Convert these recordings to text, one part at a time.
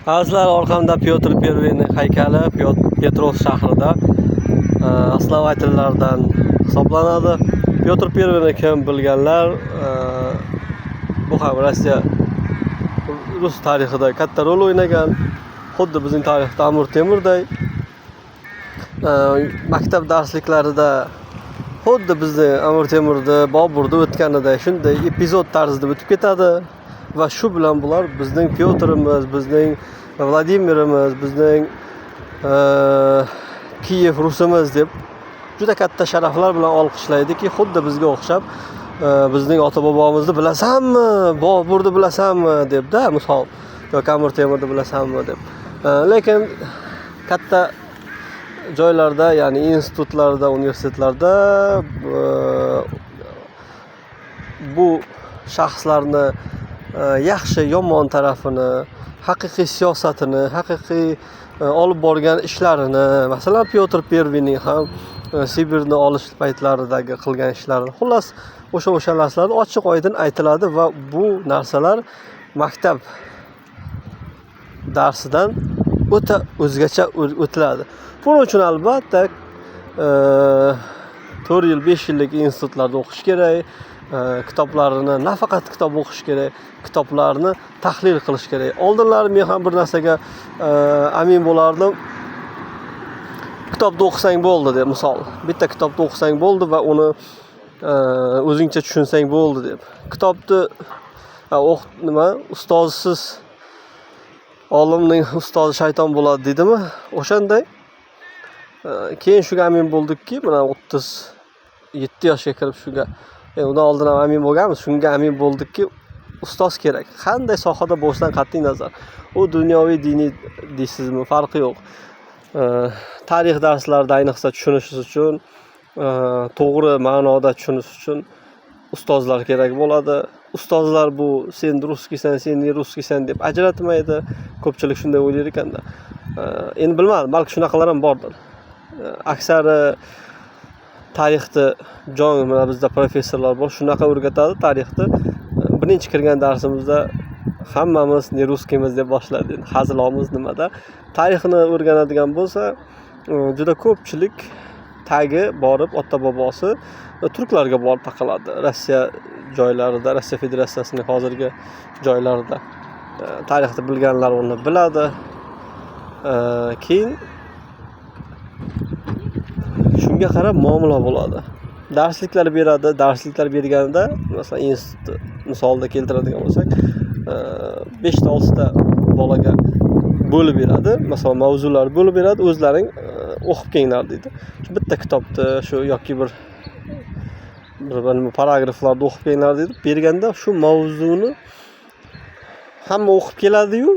Azizlar, orqamda Pyotr Perviyning haykali Petrov shahrida osnovatorlardan hisoblanadi. Pyotr Perviyni kim bilganlar, bu ham Rossiya Rus tarixida katta rol o'ynagan. Xuddi bizning tarixda Amir Temurday. Maktab darsliklarida xuddi bizni Amir Temurda, Boburda o'tganida shunday epizod tarzida o'tib ketadi va shu bilan bular bizning Pyotrimiz, bizning Vladimirimiz, bizning Kiyev Rusimiz deb juda katta sharaflar bilan olqishlaydiki, xuddi bizga o'xshab bizning ota-bobomizni bilasanmi, Boburni bilasanmi debda, misol yoki Amir Temurni bilasanmi deb. Lekin katta joylarda, ya'ni institutlarda, universitetlarda bu shaxslarni yaxshi yomon tarafini, haqiqiy siyosatini, haqiqiy olib borgan ishlarini, masalan Pyotr Perviyning ham Sibirni olish paytlaridagi qilgan ishlarini, xullas o'sha narsalar ochiq oydin aytiladi va bu narsalar maktab darsidan o'ta o'zgacha o'tiladi. Buning uchun albatta 4 yil, 5 yillik institutlarda o'qish kerak. Kitoblarini nafaqat kitob o'qish kerak, kitoblarni tahlil qilish kerak. Oldinlari men ham bir narsaga amin bo'lardim. Kitobni o'qisang bo'ldi deb, misol. Bitta kitobni o'qisang bo'ldi va uni o'zingcha tushunsang bo'ldi deb. Kitobni ustozsiz olimning ustozi shayton bo'ladi deydimi? O'shanday keyin shunga amin bo'ldikki, mana 37 yoshga kirib shunga undan oldin ham amin bo'lganmiz. Shunga amin bo'ldikki, ustoz kerak. Qanday sohada bo'lishidan qat'iy nazar. U dunyoviy, diniy deysizmi, farqi yo'q. Tarix darslarida ayniqsa tushunishingiz uchun, to'g'ri ma'noda tushunish uchun ustozlar kerak bo'ladi. Ustozlar bu sen ruskisan, sen ruskisan deb ajratmaydi. Ko'pchilik shunday o'ylar ekanda. Endi bilmadim, balki shunaqalar ham bordir. Aksari tarixni mana bizda professorlar bor, shunaqa o'rgatadi tarixni. Birinchi kirgan darsimizda hammamiz neruskimiz deb boshladi. Hazilamiz nimada? Tarixni o'rganadigan bo'lsa, juda ko'pchilik tagi borib ota-bobosi turklarga borib taqaladi. Rossiya joylarida, Rossiya Federatsiyasining hozirgi joylarida tarixni bilganlar uni biladi. Keyin shunga qarab muomala bo'ladi. Darsliklar beradi. Darsliklar berganida, masalan, institut misolda keltiradigan bo'lsak, 5-6 ta bolaga bo'lib beradi. Masalan, mavzular bo'lib beradi, o'zlaring o'qib kelinglar deydi. Shu bitta kitobni shu yoki bir paragraflarni o'qib kelinglar deydi. Berganda shu mavzuni hamma o'qib keladi-yu,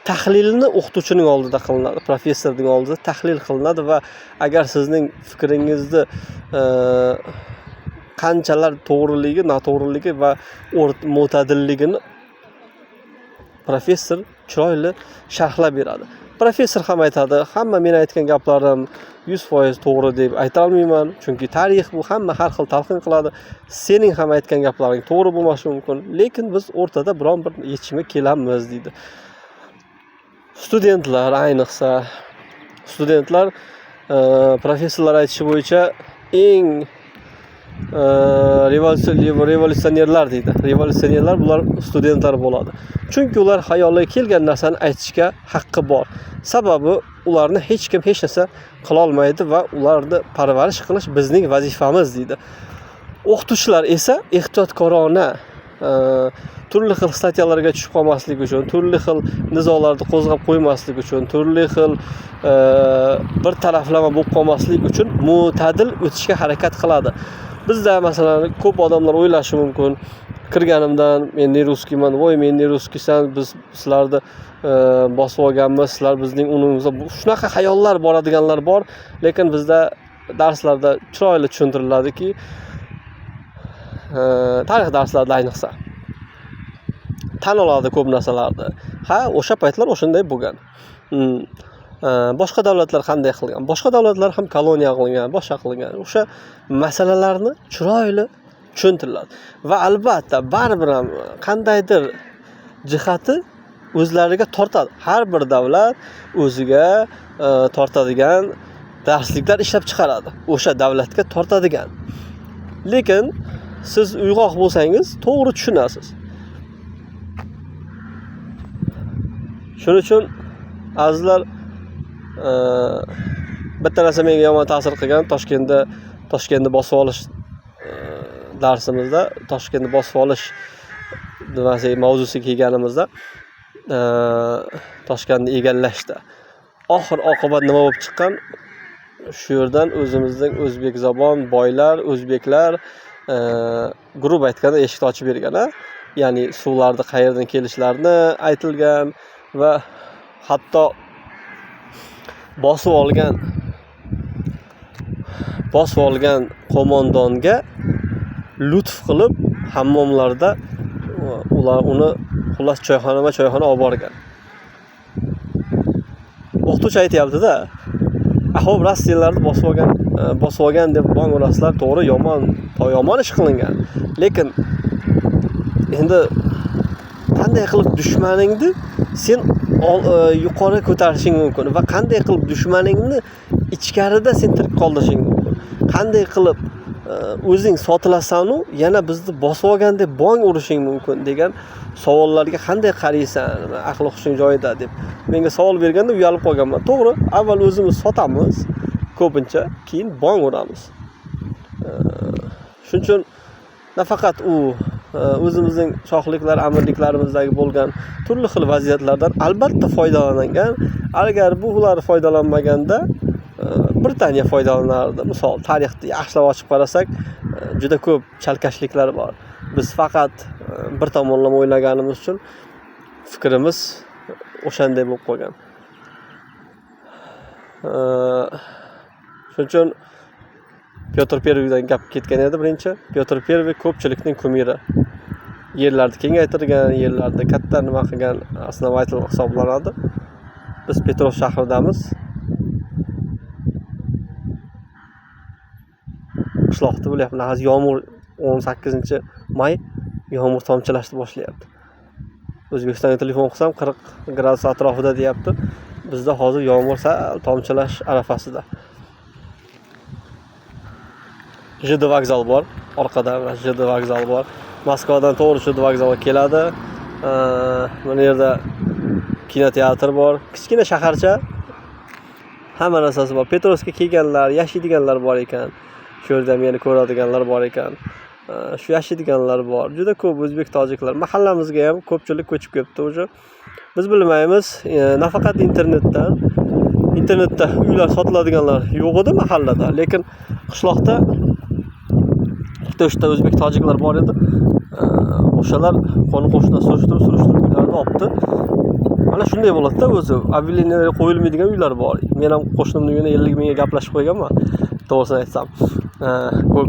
tahlilni o'qituvchining oldida qilinadi, professorning oldida tahlil qilinadi va agar sizning fikringizni qanchalar to'g'riligi, noto'g'riligi va mo'tadilligini professor chiroyli sharhlab beradi. Professor ham aytadi, hamma men aytgan gaplarim 100% to'g'ri deb ayta olmayman, chunki tarix bu hamma har xil talqin qiladi. Sening ham aytgan gaplaring to'g'ri bo'lmashi mumkin, lekin biz o'rtada biron bir yechimga kelamiz deydi. Studentlar, ayniqsa studentlar professorlar aytishi bo'yicha eng revolyutsionerlar deydi. Revolyutsionerlar bular studentlar bo'ladi. Chunki ular xayoliga kelgan narsani aytishga haqqi bor. Sababi ularni hech kim hech narsa qila olmaydi va ularni parvarish qilish bizning vazifamiz deydi. O'qituvchilar esa ehtiyotkorona turli xil statyalarga tushib qolmaslik uchun, turli xil nizolarni qo'zg'ab qo'ymaslik uchun, turli xil bir taraflama bo'lib qolmaslik uchun mo'tadil o'tishga harakat qiladi. Bizda masalan ko'p odamlar o'ylashi mumkin, kirganimdan men neruskiyman, voy men neruskisan, biz sizlarni bosib olganmiz, sizlar bizning unimizda. Shunaqa xayollar boradiganlar bor, lekin bizda darslarda chiroyli tushuntiriladiki, tarix darslarida ayniqsa tan oladi ko'p narsalarni. Ha, o'sha paytlar o'shanday bo'lgan. Boshqa davlatlar qanday qilgan? Boshqa davlatlar ham koloniya qilgan, boshqa qilgan. O'sha masalalarni chiroyli tushuntiriladi. Va albatta baribir ham qandaydir jihati o'zlariga tortadi. Har bir davlat o'ziga tortadigan darsliklar ishlab chiqaradi. O'sha davlatga tortadigan. Lekin siz uyg'oq bo'lsangiz, to'g'ri tushunasiz. Shuning uchun azizlar, bitta narsa menga yomon ta'sir qilgan, Toshkentni bosib olish darsimizda, Toshkentni bosib olish mavzusiga kelganimizda, Toshkentni egallashda oxir oqibat nima bo'lib chiqqan? Shu yerdan o'zimizning o'zbek zabon boylar, o'zbeklar guruh aytganda eshik ochib bergan, ya'ni suvlarni qayerdan kelishlarini aytilgan va hatto bosib olgan qo'mondonga lutf qilib hammomlarda ular uni xullas choyxona olib borgan. O'qituvchi aytayapti-da, ahvob Rossiyalarni bosib olgan deb bong urasizlar, to'g'ri, yomon ish qilingan. Lekin endi qanday qilib dushmaningni sen yuqori ko'tarishing mumkin va qanday qilib dushmaningni ichkarida sen tirik qoldirishing mumkin? Qanday qilib o'zing sotilasan-u yana bizni bosib olgan deb bong urishing mumkin degan savollarga qanday qaraysan? Aql hushing joyida deb menga savol berganda uyalib qolganman. To'g'ri, avval o'zimiz sotamiz, ko'pincha, keyin bong uramiz. Shuning uchun nafaqat o'zimizning shohliklar, amirliklarimizdagi bo'lgan turli xil vaziyatlardan albatta foydalangan. Agar bular foydalanmaganda Britaniya foydalanardi. Misol, tarixni yaxshilab ochib qarasak, juda ko'p chalkashliklar bor. Biz faqat bir tomonlama o'ylaganimiz uchun fikrimiz o'shanday bo'lib qolgan. Shuning uchun Pyotr Perviydan gap ketgan edi birinchi. Pyotr Perviy ko'pchilikning kumiri. Yerlarni kengaytirgan, yerlarda katta nima qilgan osnovatel hisoblanadi. Biz Petrov shahridamiz. Qishloqda bo'lyapti. Hozir yomg'ir 18-may yomg'ir tomchilashni boshlayapti. O'zbekistonga telefon qilsam 40 gradus atrofida deyapti. Bizda hozir yomg'ir sal tomchilash arafasida. JD vokzal bor, orqada JD vokzal bor. Moskvadan to'g'ri JD vokzalga keladi. Mana yerda kinoteatr bor, kichkina shaharcha. Hamma narsasi bor. Petrovskka kelganlar, yashaydiganlar bor ekan. Shu yerda meni ko'radiganlar bor ekan. Shu yashaydiganlar bor. Juda ko'p o'zbek tojiklar. Mahallamizga ham ko'pchilik ko'chib kelibdi o'sha. Biz bilmaymiz, nafaqat internetda uylar sotiladiganlar yo'q edi mahallada, lekin qishloqda ikkita o'zbek tojiklar bor edi. O'shalar qo'ni-qo'shnilar surishtirib uylarni olibdi. Mana shunday bo'ladi-da o'zi. Avliniyaga qo'yilmaydigan uylar bor. Men ham qo'shnimning uyini 50 mingga gaplashib qo'yganman. To'g'risini aytsam.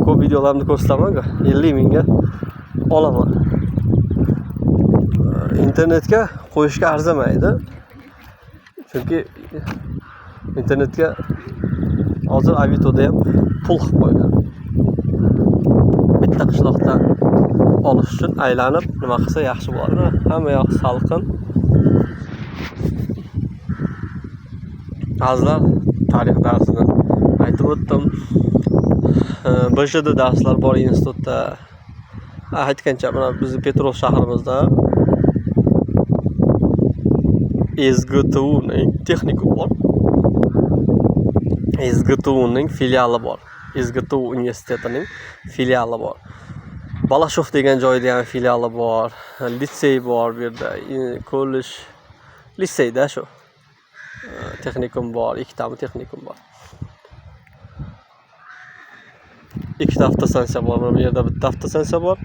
Ko'p videolarimni ko'rsataman-ku, 50 mingga olaman. Internetga qo'yishga arzimaydi. Chunki internetga hozir Avitoda ham pul qilib qo'ygan. Bitta qishloqdan olish uchun aylanib nima qilsa yaxshi bo'ladi. Hamma yoq salqin. Azlar tarix darsini aytib o'tdim. BJD darslar bor institutda. Aytgancha mana bizning Petrov shahrimizda SGTUning texnikum bor. SGTUning filiali bor. SGTU universitetining filiali bor. Balashov degan joyda ham filiali bor. Litsey bor bu yerda. Kollej, litseyda shu. Texnikum bor, ikkitami texnikum bor. Ikkita avtostansiya bor. Bu yerda bitta avtostansiya bor.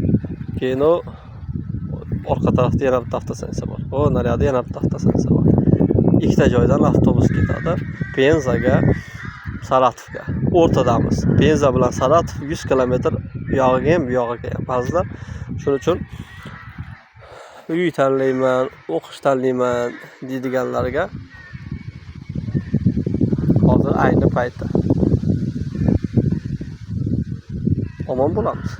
Keyin orqa tarafda yana bitta avtostansiya bor. Naryoqda yana bitta avtostansiya bor. Ikkita joydan avtobus ketadi. Penzaga, Saratovga. O'rtadamiz. Penza bilan Saratov 100 kilometr yog'iga ham, bu yog'iga ham. Ba'zilar shuning uchun uy tanlayman, o'qish tanlayman deydiganlarga hozir ayni payti omon bo'lamiz.